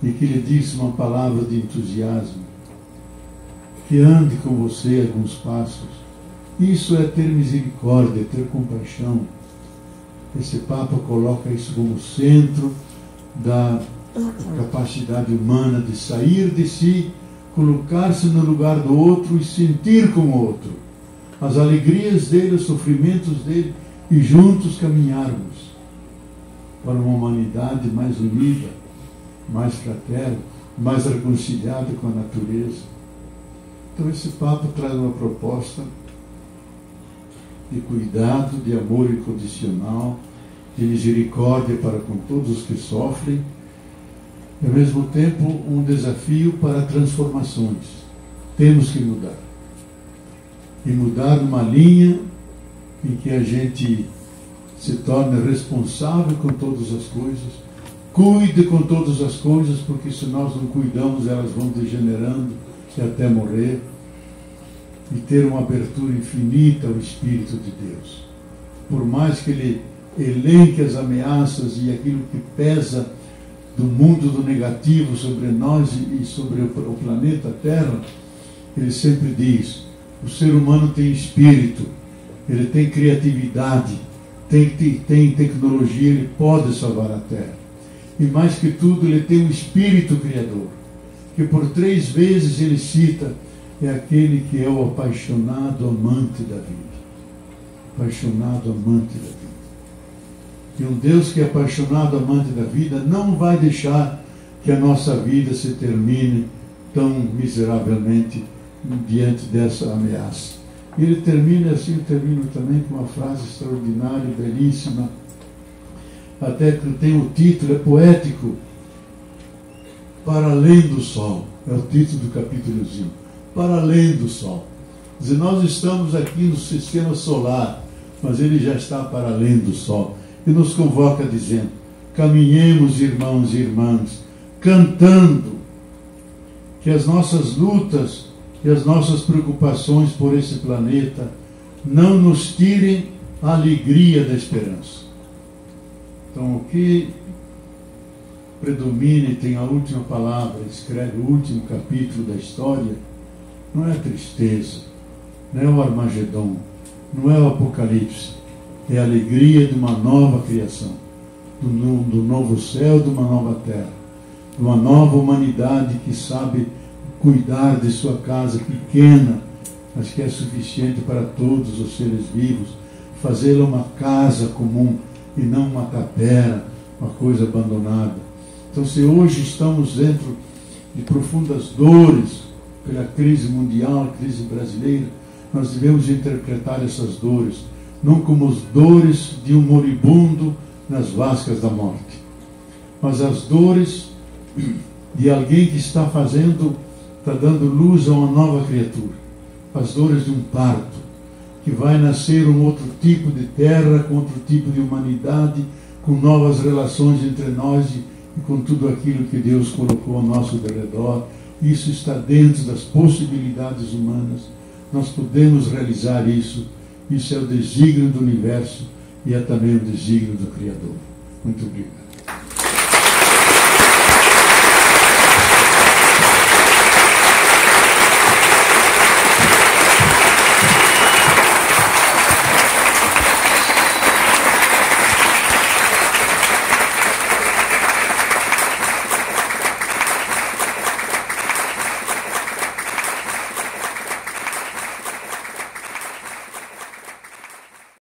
e que lhe diz uma palavra de entusiasmo, que ande com você alguns passos. Isso é ter misericórdia, ter compaixão. Esse Papa coloca isso como centro da capacidade humana de sair de si, colocar-se no lugar do outro e sentir com o outro as alegrias dele, os sofrimentos dele, e juntos caminharmos para uma humanidade mais unida, mais fraterna, mais reconciliada com a natureza. Então esse Papa traz uma proposta de cuidado, de amor incondicional, de misericórdia para com todos os que sofrem, e ao mesmo tempo um desafio para transformações. Temos que mudar. E mudar numa linha em que a gente se torne responsável com todas as coisas, cuide com todas as coisas, porque se nós não cuidamos, elas vão degenerando e até morrer. E ter uma abertura infinita ao Espírito de Deus. Por mais que ele elenque as ameaças e aquilo que pesa do mundo do negativo sobre nós e sobre o planeta Terra, ele sempre diz: o ser humano tem espírito, ele tem criatividade, tem tecnologia, ele pode salvar a Terra. E mais que tudo, ele tem um espírito criador, que por 3 vezes ele cita: é aquele que é o apaixonado amante da vida. Apaixonado amante da vida. E um Deus que é apaixonado amante da vida não vai deixar que a nossa vida se termine tão miseravelmente diante dessa ameaça. E ele termina assim, eu termino também com uma frase extraordinária, belíssima, até que tem o título, é poético. para além do sol. É o título do capítulozinho. Para além do sol. Quer dizer, nós estamos aqui no sistema solar, mas ele já está para além do sol. E nos convoca dizendo: caminhemos, irmãos e irmãs, cantando, que as nossas lutas e as nossas preocupações por esse planeta não nos tirem a alegria da esperança. Então, o que predomina e tem a última palavra, escreve o último capítulo da história, não é a tristeza, não é o Armagedon, não é o Apocalipse, é a alegria de uma nova criação, do novo céu, de uma nova terra, de uma nova humanidade que sabe cuidar de sua casa pequena, mas que é suficiente para todos os seres vivos, fazê-la uma casa comum e não uma tapera, uma coisa abandonada. Então, se hoje estamos dentro de profundas dores pela crise mundial, crise brasileira, nós devemos interpretar essas dores não como as dores de um moribundo nas vascas da morte, mas as dores de alguém que está dando luz a uma nova criatura, as dores de um parto, que vai nascer um outro tipo de terra, com outro tipo de humanidade, com novas relações entre nós e com tudo aquilo que Deus colocou ao nosso derredor. Isso está dentro das possibilidades humanas. Nós podemos realizar isso. Isso é o desígnio do universo e é também o desígnio do Criador. Muito obrigado.